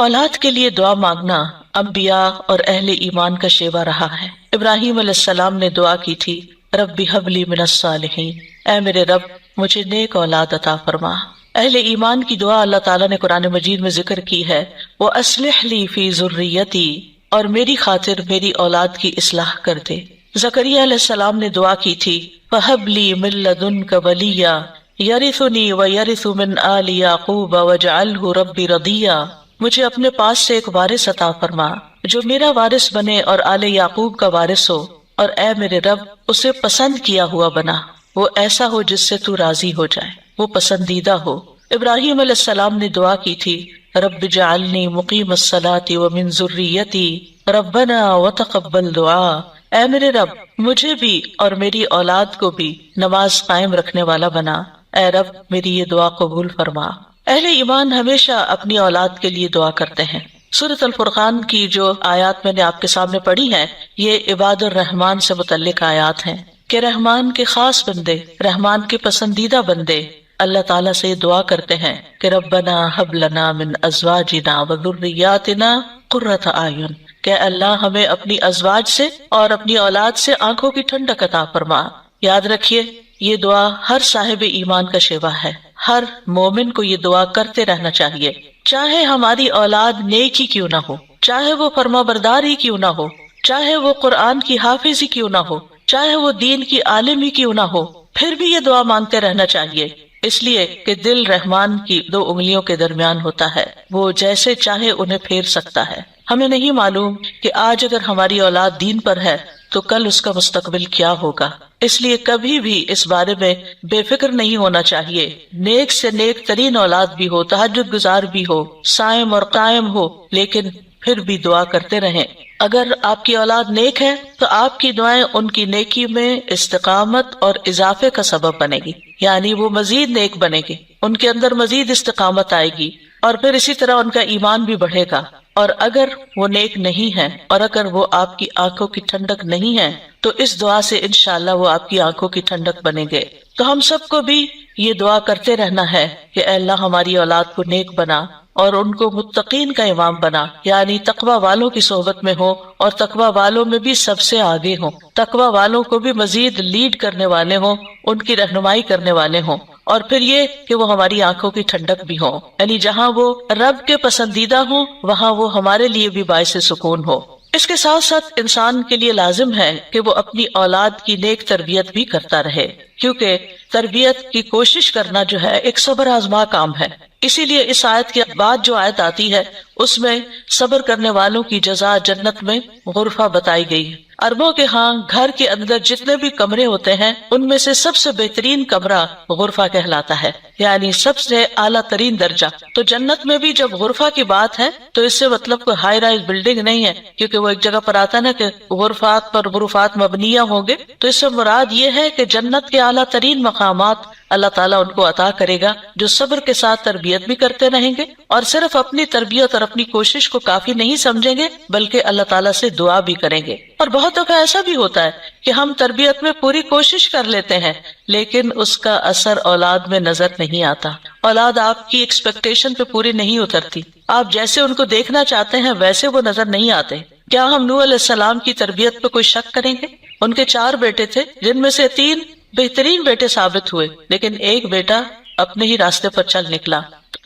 اولاد کے لیے دعا مانگنا انبیاء اور اہل ایمان کا شیوا رہا ہے۔ ابراہیم علیہ السلام نے دعا کی تھی، رب ہب لی من الصالحین، اے میرے رب مجھے نیک اولاد عطا فرما۔ اہل ایمان کی دعا اللہ تعالیٰ نے قرآن مجید میں ذکر کی ہے، وَأَصْلِحْ لِي فِي ذُرِّيَّتِي، اور میری خاطر میری اولاد کی اصلاح کر دے۔ زکریا علیہ السلام نے دعا کی تھی، فَهَبْ لِي مِن لَّدُنكَ وَلِيًّا يَرِثُنِي وَيَرِثُ مِنْ آلِ يَعْقُوبَ وَاجْعَلْهُ رَبِّ رَضِيًّا، مجھے اپنے پاس سے ایک وارث عطا فرما جو میرا وارث بنے اور آل یعقوب کا وارث ہو، اور اے میرے رب اسے پسند کیا ہوا بنا، وہ ایسا ہو جس سے تو راضی ہو جائے، وہ پسندیدہ ہو۔ ابراہیم علیہ السلام نے دعا کی تھی، رب اجعلنی مقیم الصلاۃ ومن ذریتی ربنا وتقبل دعا، اے میرے رب مجھے بھی اور میری اولاد کو بھی نماز قائم رکھنے والا بنا، اے رب میری یہ دعا قبول فرما۔ اہل ایمان ہمیشہ اپنی اولاد کے لیے دعا کرتے ہیں۔ سورۃ الفرقان کی جو آیات میں نے آپ کے سامنے پڑھی ہیں، یہ عباد الرحمن سے متعلق آیات ہیں کہ رحمان کے خاص بندے، رحمان کے پسندیدہ بندے اللہ تعالیٰ سے دعا کرتے ہیں کہ ربنا ہب لنا من ازواجنا وذریاتنا قرۃ اعین، کہ اللہ ہمیں اپنی ازواج سے اور اپنی اولاد سے آنکھوں کی ٹھنڈک عطا فرما۔ یاد رکھیے یہ دعا ہر صاحب ایمان کا شیوا ہے، ہر مومن کو یہ دعا کرتے رہنا چاہیے، چاہے ہماری اولاد نیک ہی کیوں نہ ہو، چاہے وہ فرما بردار ہی کیوں نہ ہو، چاہے وہ قرآن کی حافظ ہی کیوں نہ ہو، چاہے وہ دین کی عالم ہی کیوں نہ ہو، پھر بھی یہ دعا مانگتے رہنا چاہیے، اس لیے کہ دل رحمان کی دو انگلیوں کے درمیان ہوتا ہے، وہ جیسے چاہے انہیں پھیر سکتا ہے۔ ہمیں نہیں معلوم کہ آج اگر ہماری اولاد دین پر ہے تو کل اس کا مستقبل کیا ہوگا، اس لیے کبھی بھی اس بارے میں بے فکر نہیں ہونا چاہیے۔ نیک سے نیک ترین اولاد بھی ہو، تہجد گزار بھی ہو، صائم اور قائم ہو، لیکن پھر بھی دعا کرتے رہیں۔ اگر آپ کی اولاد نیک ہے تو آپ کی دعائیں ان کی نیکی میں استقامت اور اضافے کا سبب بنے گی، یعنی وہ مزید نیک بنے گی، ان کے اندر مزید استقامت آئے گی، اور پھر اسی طرح ان کا ایمان بھی بڑھے گا۔ اور اگر وہ نیک نہیں ہے اور اگر وہ آپ کی آنکھوں کی ٹھنڈک نہیں ہے تو اس دعا سے انشاءاللہ وہ آپ کی آنکھوں کی ٹھنڈک بنیں گے۔ تو ہم سب کو بھی یہ دعا کرتے رہنا ہے کہ اے اللہ ہماری اولاد کو نیک بنا اور ان کو متقین کا امام بنا، یعنی تقوی والوں کی صحبت میں ہو اور تقوی والوں میں بھی سب سے آگے ہوں، تقوی والوں کو بھی مزید لیڈ کرنے والے ہوں، ان کی رہنمائی کرنے والے ہوں، اور پھر یہ کہ وہ ہماری آنکھوں کی ٹھنڈک بھی ہوں، یعنی جہاں وہ رب کے پسندیدہ ہوں وہاں وہ ہمارے لیے بھی باعث سکون ہو۔ اس کے ساتھ ساتھ انسان کے لیے لازم ہے کہ وہ اپنی اولاد کی نیک تربیت بھی کرتا رہے، کیونکہ تربیت کی کوشش کرنا جو ہے ایک صبر آزما کام ہے۔ اسی لیے اس آیت کے بعد جو آیت آتی ہے اس میں صبر کرنے والوں کی جزا جنت میں غرفہ بتائی گئی ہے۔ عربوں کے ہاں گھر کے اندر جتنے بھی کمرے ہوتے ہیں ان میں سے سب سے بہترین کمرہ غرفہ کہلاتا ہے، یعنی سب سے اعلیٰ ترین درجہ۔ تو جنت میں بھی جب غرفہ کی بات ہے تو اس سے مطلب کوئی ہائی رائز بلڈنگ نہیں ہے، کیونکہ وہ ایک جگہ پر آتا نا کہ غرفات پر غرفات مبنیہ ہوں گے، تو اس سے مراد یہ ہے کہ جنت کے اعلیٰ ترین مقامات اللہ تعالیٰ ان کو عطا کرے گا جو صبر کے ساتھ تربیت بھی کرتے رہیں گے اور صرف اپنی تربیت اور اپنی کوشش کو کافی نہیں سمجھیں گے بلکہ اللہ تعالیٰ سے دعا بھی کریں گے۔ اور بہت دفعہ ایسا بھی ہوتا ہے کہ ہم تربیت میں پوری کوشش کر لیتے ہیں لیکن اس کا اثر اولاد میں نظر نہیں آتا، اولاد آپ کی ایکسپیکٹیشن پہ پوری نہیں اترتی، آپ جیسے ان کو دیکھنا چاہتے ہیں ویسے وہ نظر نہیں آتے۔ کیا ہم نوح علیہ السلام کی تربیت پہ کوئی شک کریں گے؟ ان کے 4 بیٹے تھے جن میں سے 3 بہترین بیٹے ثابت ہوئے، لیکن ایک بیٹا اپنے ہی راستے پر چل نکلا۔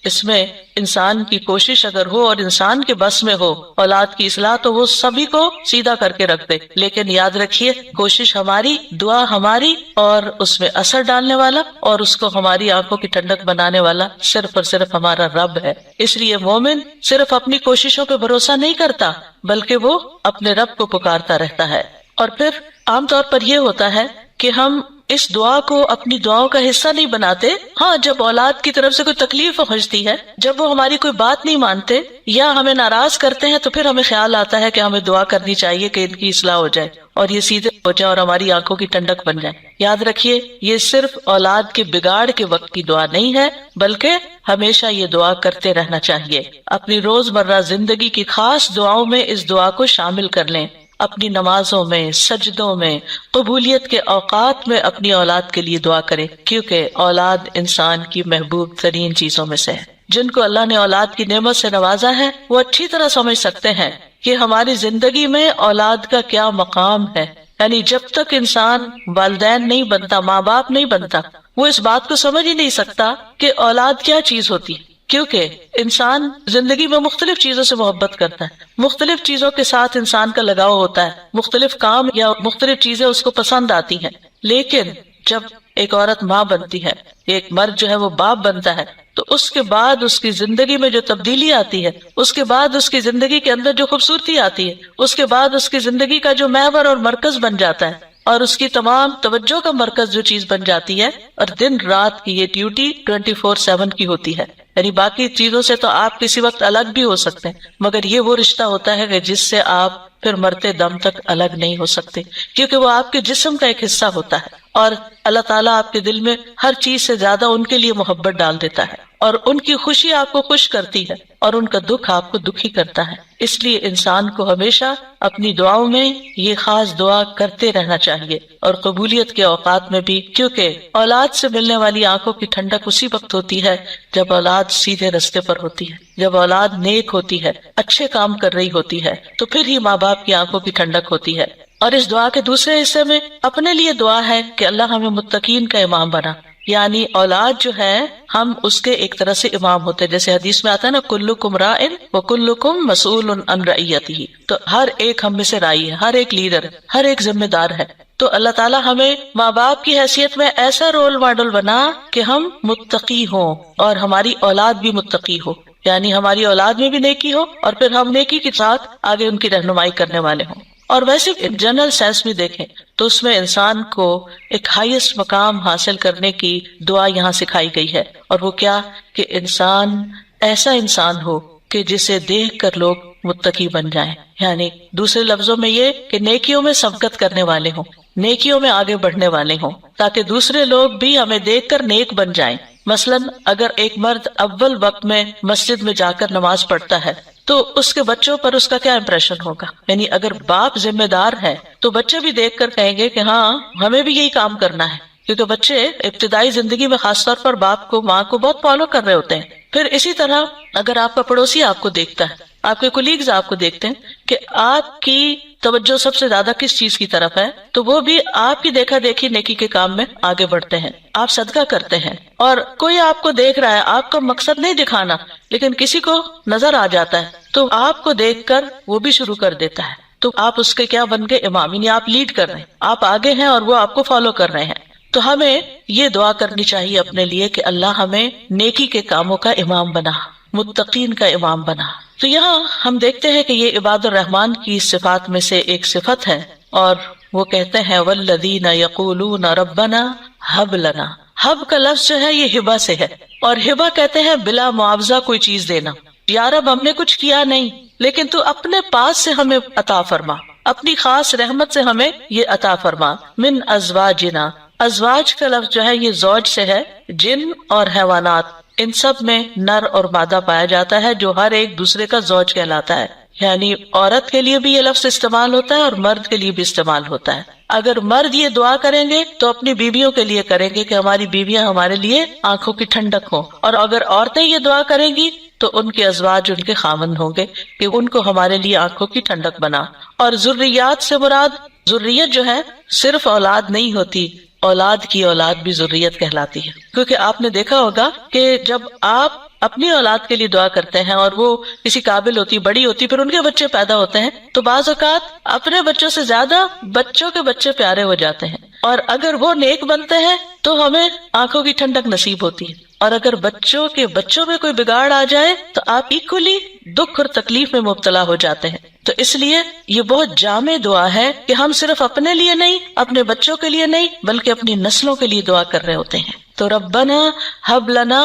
اس میں انسان کی کوشش اگر ہو اور انسان کے بس میں ہو اولاد کی اصلاح تو وہ سبھی کو سیدھا کر کے رکھ دے، لیکن یاد رکھیے کوشش ہماری، دعا ہماری، اور اس میں اثر ڈالنے والا اور اس کو ہماری آنکھوں کی ٹھنڈک بنانے والا صرف اور صرف ہمارا رب ہے۔ اس لیے مومن صرف اپنی کوششوں پہ بھروسہ نہیں کرتا بلکہ وہ اپنے رب کو پکارتا رہتا ہے۔ اور پھر عام طور پر یہ ہوتا ہے کہ ہم اس دعا کو اپنی دعاؤں کا حصہ نہیں بناتے۔ ہاں، جب اولاد کی طرف سے کوئی تکلیف پہنچتی ہے، جب وہ ہماری کوئی بات نہیں مانتے یا ہمیں ناراض کرتے ہیں تو پھر ہمیں خیال آتا ہے کہ ہمیں دعا کرنی چاہیے کہ ان کی اصلاح ہو جائے اور یہ سیدھے ہو جائے اور ہماری آنکھوں کی ٹھنڈک بن جائے۔ یاد رکھیے یہ صرف اولاد کے بگاڑ کے وقت کی دعا نہیں ہے بلکہ ہمیشہ یہ دعا کرتے رہنا چاہیے۔ اپنی روزمرہ زندگی کی خاص دعاؤں میں اس دعا کو شامل کر لیں، اپنی نمازوں میں، سجدوں میں، قبولیت کے اوقات میں اپنی اولاد کے لیے دعا کریں، کیونکہ اولاد انسان کی محبوب ترین چیزوں میں سے ہے۔ جن کو اللہ نے اولاد کی نعمت سے نوازا ہے وہ اچھی طرح سمجھ سکتے ہیں کہ ہماری زندگی میں اولاد کا کیا مقام ہے. یعنی جب تک انسان والدین نہیں بنتا، ماں باپ نہیں بنتا، وہ اس بات کو سمجھ ہی نہیں سکتا کہ اولاد کیا چیز ہوتی ہے. کیونکہ انسان زندگی میں مختلف چیزوں سے محبت کرتا ہے، مختلف چیزوں کے ساتھ انسان کا لگاؤ ہوتا ہے، مختلف کام یا مختلف چیزیں اس کو پسند آتی ہیں. لیکن جب ایک عورت ماں بنتی ہے، ایک مرد جو ہے وہ باپ بنتا ہے، تو اس کے بعد اس کی زندگی میں جو تبدیلی آتی ہے، اس کے بعد اس کی زندگی کے اندر جو خوبصورتی آتی ہے، اس کے بعد اس کی زندگی کا جو محور اور مرکز بن جاتا ہے، اور اس کی تمام توجہ کا مرکز جو چیز بن جاتی ہے، اور دن رات کی یہ ڈیوٹی 24/7 کی ہوتی ہے. یعنی باقی چیزوں سے تو آپ کسی وقت الگ بھی ہو سکتے ہیں، مگر یہ وہ رشتہ ہوتا ہے کہ جس سے آپ پھر مرتے دم تک الگ نہیں ہو سکتے، کیونکہ وہ آپ کے جسم کا ایک حصہ ہوتا ہے. اور اللہ تعالیٰ آپ کے دل میں ہر چیز سے زیادہ ان کے لیے محبت ڈال دیتا ہے، اور ان کی خوشی آپ کو خوش کرتی ہے، اور ان کا دکھ آپ کو دکھی کرتا ہے. اس لیے انسان کو ہمیشہ اپنی دعاؤں میں یہ خاص دعا کرتے رہنا چاہیے، اور قبولیت کے اوقات میں بھی، کیونکہ اولاد سے ملنے والی آنکھوں کی ٹھنڈک اسی وقت ہوتی ہے جب اولاد سیدھے رستے پر ہوتی ہے، جب اولاد نیک ہوتی ہے، اچھے کام کر رہی ہوتی ہے، تو پھر ہی ماں باپ کی آنکھوں کی ٹھنڈک ہوتی ہے. اور اس دعا کے دوسرے حصے میں اپنے لیے دعا ہے کہ اللہ ہمیں متقین کا امام بنا. یعنی اولاد جو ہے ہم اس کے ایک طرح سے امام ہوتے ہیں، جیسے حدیث میں آتا ہے نا، کلکم راعٍ وکلکم مسئول عن رعیتہ. تو ہر ایک ہم میں سے راعی ہے، ہر ایک لیڈر ہے، ہر ایک ذمہ دار ہے. تو اللہ تعالیٰ ہمیں ماں باپ کی حیثیت میں ایسا رول ماڈل بنا کہ ہم متقی ہوں اور ہماری اولاد بھی متقی ہو. یعنی ہماری اولاد میں بھی نیکی ہو، اور پھر ہم نیکی کے ساتھ آگے ان کی رہنمائی کرنے والے ہوں. اور ویسے جنرل سینس بھی دیکھیں تو اس میں انسان کو ایک ہائیسٹ مقام حاصل کرنے کی دعا یہاں سکھائی گئی ہے، اور وہ کیا کہ انسان ایسا انسان ہو کہ جسے دیکھ کر لوگ متقی بن جائیں. یعنی دوسرے لفظوں میں یہ کہ نیکیوں میں سبقت کرنے والے ہوں، نیکیوں میں آگے بڑھنے والے ہوں، تاکہ دوسرے لوگ بھی ہمیں دیکھ کر نیک بن جائیں. مثلاً اگر ایک مرد اول وقت میں مسجد میں جا کر نماز پڑھتا ہے تو اس کے بچوں پر اس کا کیا امپریشن ہوگا. یعنی اگر باپ ذمہ دار ہے تو بچے بھی دیکھ کر کہیں گے کہ ہاں ہمیں بھی یہی کام کرنا ہے، کیونکہ بچے ابتدائی زندگی میں خاص طور پر باپ کو، ماں کو بہت فالو کر رہے ہوتے ہیں. پھر اسی طرح اگر آپ کا پڑوسی آپ کو دیکھتا ہے، آپ کے کولیگز آپ کو دیکھتے ہیں کہ آپ کی توجہ سب سے زیادہ کس چیز کی طرف ہے، تو وہ بھی آپ کی دیکھا دیکھی نیکی کے کام میں آگے بڑھتے ہیں. آپ صدقہ کرتے ہیں، اور کوئی آپ کو دیکھ رہا ہے، آپ کا مقصد نہیں دکھانا، لیکن کسی کو نظر آ جاتا ہے تو آپ کو دیکھ کر وہ بھی شروع کر دیتا ہے، تو آپ اس کے کیا بن گئے؟ امام. یعنی آپ لیڈ کر رہے ہیں، آپ آگے ہیں اور وہ آپ کو فالو کر رہے ہیں. تو ہمیں یہ دعا کرنی چاہیے اپنے لیے کہ اللہ ہمیں نیکی کے کاموں کا امام بنا، متقین کا امام بنا. تو یہاں ہم دیکھتے ہیں کہ یہ عباد الرحمن کی صفات میں سے ایک صفت ہے، اور وہ کہتے ہیں والذین یقولون ربنا ہب لنا. ہب کا لفظ جو ہے یہ ہبہ سے ہے، اور ہبہ کہتے ہیں بلا معاوضہ کوئی چیز دینا. یا رب ہم نے کچھ کیا نہیں، لیکن تو اپنے پاس سے ہمیں عطا فرما، اپنی خاص رحمت سے ہمیں یہ عطا فرما. من ازواجنا، ازواج کا لفظ جو ہے یہ زوج سے ہے. جن اور حیوانات ان سب میں نر اور مادہ پایا جاتا ہے جو ہر ایک دوسرے کا زوج کہلاتا ہے. یعنی عورت کے لیے بھی یہ لفظ استعمال ہوتا ہے اور مرد کے لیے بھی استعمال ہوتا ہے. اگر مرد یہ دعا کریں گے تو اپنی بیویوں کے لیے کریں گے کہ ہماری بیویاں ہمارے لیے آنکھوں کی ٹھنڈک ہوں، اور اگر عورتیں یہ دعا کریں گی تو ان کے ازواج ان کے خاوند ہوں گے کہ ان کو ہمارے لیے آنکھوں کی ٹھنڈک بنا. اور ذریات سے مراد، ذریت جو ہے صرف اولاد نہیں ہوتی، اولاد کی اولاد بھی ذریت کہلاتی ہے. کیونکہ آپ نے دیکھا ہوگا کہ جب آپ اپنی اولاد کے لیے دعا کرتے ہیں اور وہ کسی قابل ہوتی، بڑی ہوتی، پھر ان کے بچے پیدا ہوتے ہیں، تو بعض اوقات اپنے بچوں سے زیادہ بچوں کے بچے پیارے ہو جاتے ہیں. اور اگر وہ نیک بنتے ہیں تو ہمیں آنکھوں کی ٹھنڈک نصیب ہوتی ہے، اور اگر بچوں کے بچوں میں کوئی بگاڑ آ جائے تو آپ ایکولی دکھ اور تکلیف میں مبتلا ہو جاتے ہیں. تو اس لیے یہ بہت جامع دعا ہے کہ ہم صرف اپنے لیے نہیں، اپنے بچوں کے لیے نہیں، بلکہ اپنی نسلوں کے لیے دعا کر رہے ہوتے ہیں. تو ربنا ہب لنا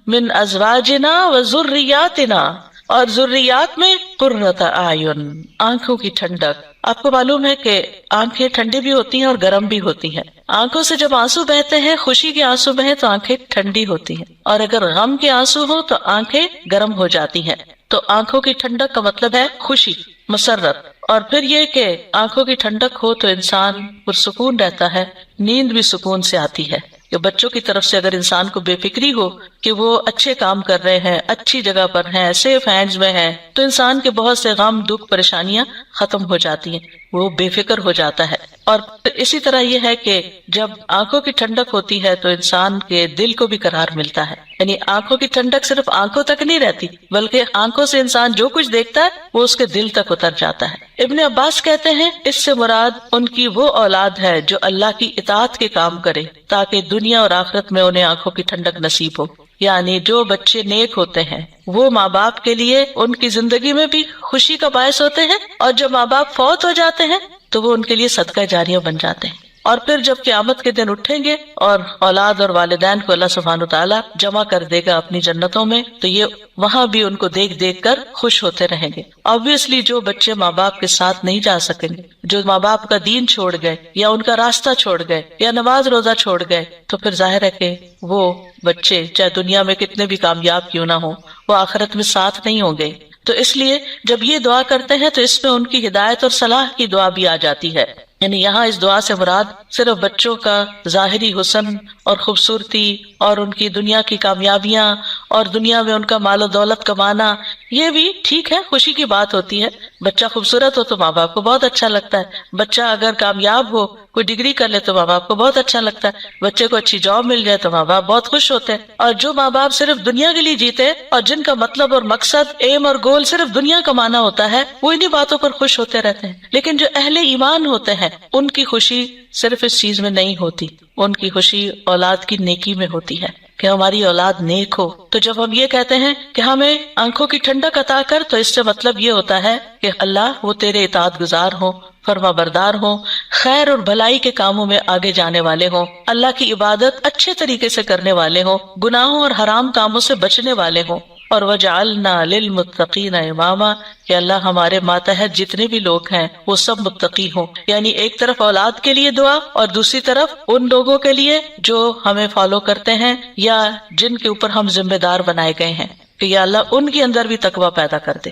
من ازواجنا و ذریاتنا، اور ذریات میں قرۃ اعین، آنکھوں کی ٹھنڈک. آپ کو معلوم ہے کہ آنکھیں ٹھنڈی بھی ہوتی ہیں اور گرم بھی ہوتی ہیں. آنکھوں سے جب آنسو بہتے ہیں، خوشی کے آنسو بہیں تو آنکھیں ٹھنڈی ہوتی ہیں، اور اگر غم کے آنسو ہو تو آنکھیں گرم ہو جاتی ہیں. تو آنکھوں کی ٹھنڈک کا مطلب ہے خوشی، مسرت. اور پھر یہ کہ آنکھوں کی ٹھنڈک ہو تو انسان پرسکون رہتا ہے، نیند بھی سکون سے آتی ہے. کہ بچوں کی طرف سے اگر انسان کو بے فکری ہو کہ وہ اچھے کام کر رہے ہیں، اچھی جگہ پر ہیں، سیف ہینڈز میں ہیں، تو انسان کے بہت سے غم، دکھ، پریشانیاں ختم ہو جاتی ہیں، وہ بے فکر ہو جاتا ہے۔ اور اسی طرح یہ ہے کہ جب آنکھوں کی ٹھنڈک ہوتی ہے تو انسان کے دل کو بھی قرار ملتا ہے، یعنی آنکھوں کی ٹھنڈک صرف آنکھوں تک نہیں رہتی بلکہ آنکھوں سے انسان جو کچھ دیکھتا ہے وہ اس کے دل تک اتر جاتا ہے۔ ابن عباس کہتے ہیں اس سے مراد ان کی وہ اولاد ہے جو اللہ کی اطاعت کے کام کرے تاکہ دنیا اور آخرت میں انہیں آنکھوں کی ٹھنڈک نصیب ہو، یعنی جو بچے نیک ہوتے ہیں وہ ماں باپ کے لیے ان کی زندگی میں بھی خوشی کا باعث ہوتے ہیں، اور جب ماں باپ فوت ہو جاتے ہیں تو وہ ان کے لیے صدقہ جاریہ بن جاتے ہیں۔ اور پھر جب قیامت کے دن اٹھیں گے اور اولاد اور والدین کو اللہ سبحانہ وتعالیٰ جمع کر دے گا اپنی جنتوں میں، تو یہ وہاں بھی ان کو دیکھ دیکھ کر خوش ہوتے رہیں گے۔ obviously جو بچے ماں باپ کے ساتھ نہیں جا سکیں گے، جو ماں باپ کا دین چھوڑ گئے یا ان کا راستہ چھوڑ گئے یا نماز روزہ چھوڑ گئے، تو پھر ظاہر ہے کہ وہ بچے چاہے دنیا میں کتنے بھی کامیاب کیوں نہ ہوں، وہ آخرت میں ساتھ نہیں ہوں گے۔ تو اس لیے جب یہ دعا کرتے ہیں تو اس میں ان کی ہدایت اور صلاح کی دعا بھی آ جاتی ہے، یعنی یہاں اس دعا سے مراد صرف بچوں کا ظاہری حسن اور خوبصورتی اور ان کی دنیا کی کامیابیاں اور دنیا میں ان کا مال و دولت کمانا، یہ بھی ٹھیک ہے، خوشی کی بات ہوتی ہے۔ بچہ خوبصورت ہو تو ماں باپ کو بہت اچھا لگتا ہے، بچہ اگر کامیاب ہو، کوئی ڈگری کر لے تو ماں باپ کو بہت اچھا لگتا ہے، بچے کو اچھی جاب مل جائے تو ماں باپ بہت خوش ہوتے ہیں۔ اور جو ماں باپ صرف دنیا کے لیے جیتے اور جن کا مطلب اور مقصد، ایم اور گول صرف دنیا کمانا ہوتا ہے، وہ انہی باتوں پر خوش ہوتے رہتے ہیں۔ لیکن جو اہل ایمان ہوتے ہیں ان کی خوشی صرف اس چیز میں نہیں ہوتی، ان کی خوشی اولاد کی نیکی میں ہوتی ہے کہ ہماری اولاد نیک ہو۔ تو جب ہم یہ کہتے ہیں کہ ہمیں آنکھوں کی ٹھنڈک عطا کر، تو اس سے مطلب یہ ہوتا ہے کہ اللہ وہ تیرے اطاعت گزار ہوں، فرما بردار ہوں، خیر اور بھلائی کے کاموں میں آگے جانے والے ہوں، اللہ کی عبادت اچھے طریقے سے کرنے والے ہوں، گناہوں اور حرام کاموں سے بچنے والے ہوں۔ اور وجعلنا للمتقین اماما، کہ اللہ ہمارے ماتحت جتنے بھی لوگ ہیں وہ سب متقی ہوں، یعنی ایک طرف اولاد کے لیے دعا اور دوسری طرف ان لوگوں کے لیے جو ہمیں فالو کرتے ہیں یا جن کے اوپر ہم ذمہ دار بنائے گئے ہیں، کہ یا اللہ ان کے اندر بھی تقویٰ پیدا کر دے۔